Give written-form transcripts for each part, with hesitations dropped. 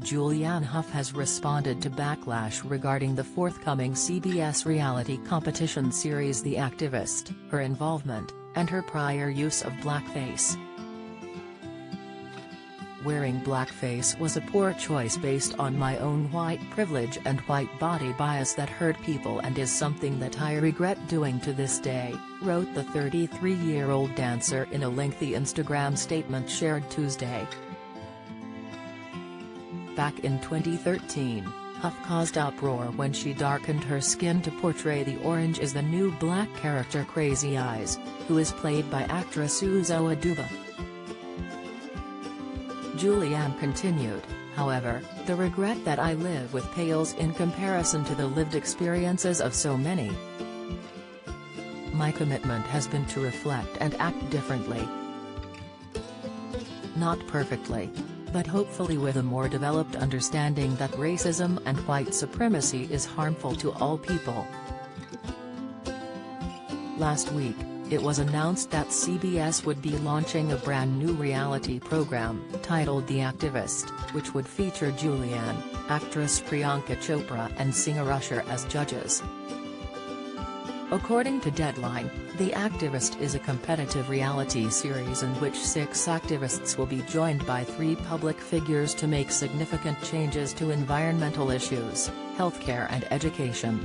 Julianne Hough has responded to backlash regarding the forthcoming CBS reality competition series The Activist, her involvement, and her prior use of blackface. Wearing blackface was a poor choice based on my own white privilege and white body bias that hurt people and is something that I regret doing to this day, wrote the 33-year-old dancer in a lengthy Instagram statement shared Tuesday. Back in 2013, Hough caused uproar when she darkened her skin to portray the Orange is the New Black character Crazy Eyes, who is played by actress Uzo Aduba. Julianne continued, however, the regret that I live with pales in comparison to the lived experiences of so many. My commitment has been to reflect and act differently. Not perfectly, but hopefully with a more developed understanding that racism and white supremacy is harmful to all people. Last week, it was announced that CBS would be launching a brand new reality program, titled The Activist, which would feature Julianne, actress Priyanka Chopra and singer Usher as judges. According to Deadline, The Activist is a competitive reality series in which 6 activists will be joined by 3 public figures to make significant changes to environmental issues, healthcare and education.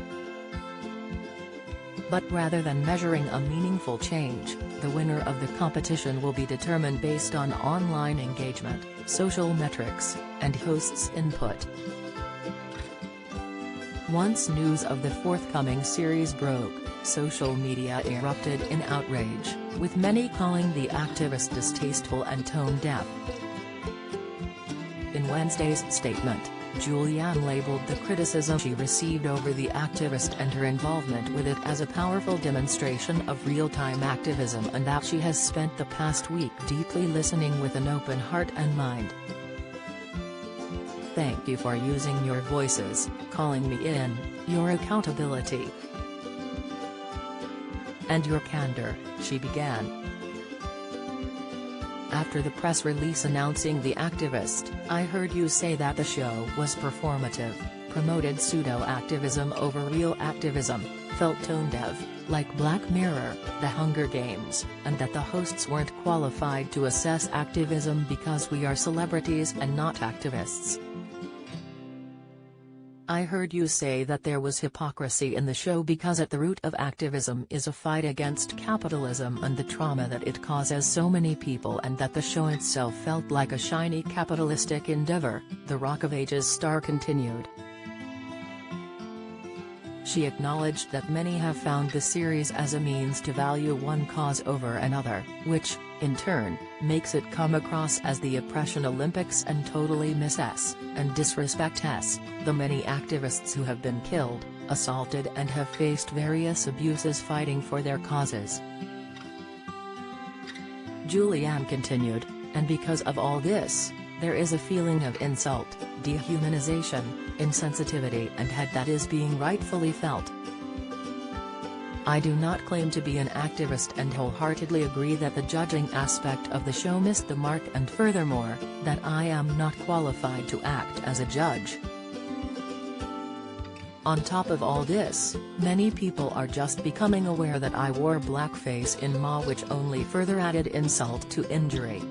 But rather than measuring a meaningful change, the winner of the competition will be determined based on online engagement, social metrics, and hosts' input. Once news of the forthcoming series broke, social media erupted in outrage, with many calling The Activist distasteful and tone-deaf. In Wednesday's statement, Julianne labeled the criticism she received over The Activist and her involvement with it as a powerful demonstration of real-time activism and that she has spent the past week deeply listening with an open heart and mind. Thank you for using your voices, calling me in, your accountability, and your candor, she began. After the press release announcing The Activist, I heard you say that the show was performative, promoted pseudo-activism over real activism, felt tone-deaf, like Black Mirror, The Hunger Games, and that the hosts weren't qualified to assess activism because we are celebrities and not activists. I heard you say that there was hypocrisy in the show because at the root of activism is a fight against capitalism and the trauma that it causes so many people, and that the show itself felt like a shiny capitalistic endeavor, the Rock of Ages star continued. She acknowledged that many have found the series as a means to value one cause over another, which, in turn, makes it come across as the oppression Olympics and totally miss and disrespect the many activists who have been killed, assaulted and have faced various abuses fighting for their causes. Julianne continued, and because of all this, there is a feeling of insult, dehumanization, insensitivity and hate that is being rightfully felt. I do not claim to be an activist and wholeheartedly agree that the judging aspect of the show missed the mark, and furthermore, that I am not qualified to act as a judge. On top of all this, many people are just becoming aware that I wore blackface in Ma, which only further added insult to injury.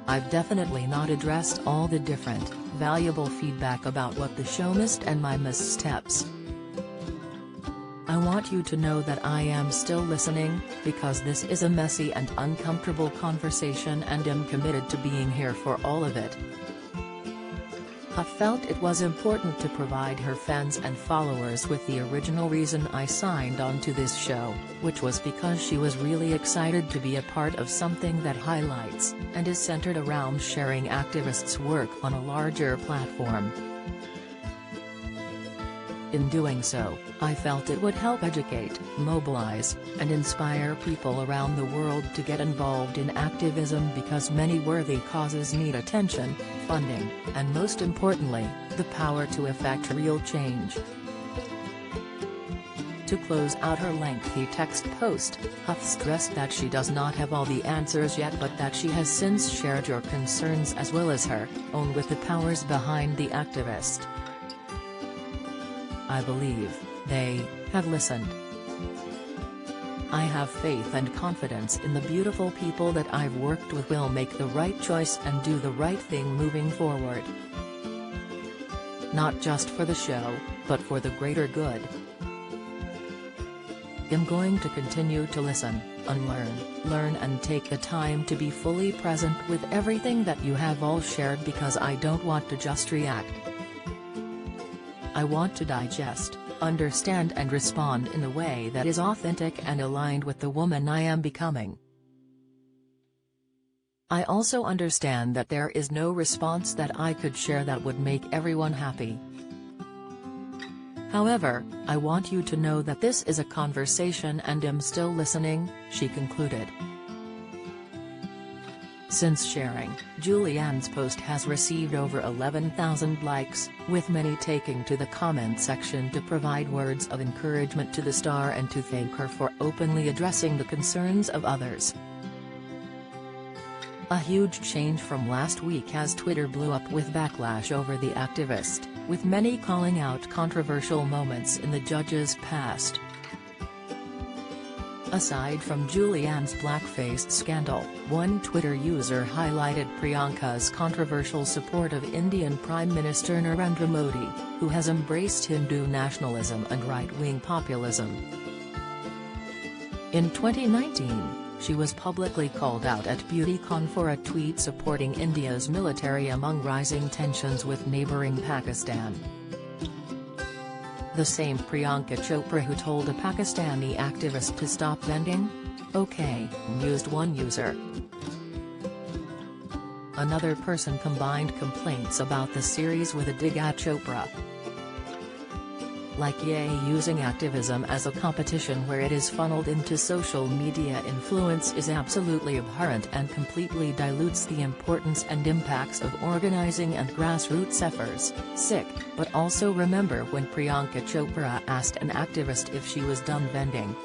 I've definitely not addressed all the different, valuable feedback about what the show missed and my missteps. I want you to know that I am still listening, because this is a messy and uncomfortable conversation and am committed to being here for all of it. Hough felt it was important to provide her fans and followers with the original reason I signed on to this show, which was because she was really excited to be a part of something that highlights, and is centered around sharing activists' work on a larger platform. In doing so, I felt it would help educate, mobilize, and inspire people around the world to get involved in activism, because many worthy causes need attention, funding, and most importantly, the power to effect real change. To close out her lengthy text post, Hough stressed that she does not have all the answers yet, but that she has since shared your concerns as well as her own with the powers behind the activist. I believe they have listened. I have faith and confidence in the beautiful people that I've worked with will make the right choice and do the right thing moving forward. Not just for the show, but for the greater good. I'm going to continue to listen, unlearn, learn and take the time to be fully present with everything that you have all shared, because I don't want to just react. I want to digest, understand and respond in a way that is authentic and aligned with the woman I am becoming. I also understand that there is no response that I could share that would make everyone happy. However, I want you to know that this is a conversation and am still listening, she concluded. Since sharing, Julianne's post has received over 11,000 likes, with many taking to the comment section to provide words of encouragement to the star and to thank her for openly addressing the concerns of others. A huge change from last week as Twitter blew up with backlash over the activist, with many calling out controversial moments in the judge's past. Aside from Julianne's blackface scandal, one Twitter user highlighted Priyanka's controversial support of Indian Prime Minister Narendra Modi, who has embraced Hindu nationalism and right-wing populism. In 2019, she was publicly called out at BeautyCon for a tweet supporting India's military among rising tensions with neighbouring Pakistan. The same Priyanka Chopra who told a Pakistani activist to stop vending? Okay, mused one user. Another person combined complaints about the series with a dig at Chopra. Like Ye using activism as a competition where it is funneled into social media influence is absolutely abhorrent and completely dilutes the importance and impacts of organizing and grassroots efforts. Sick, but also remember when Priyanka Chopra asked an activist if she was done vending,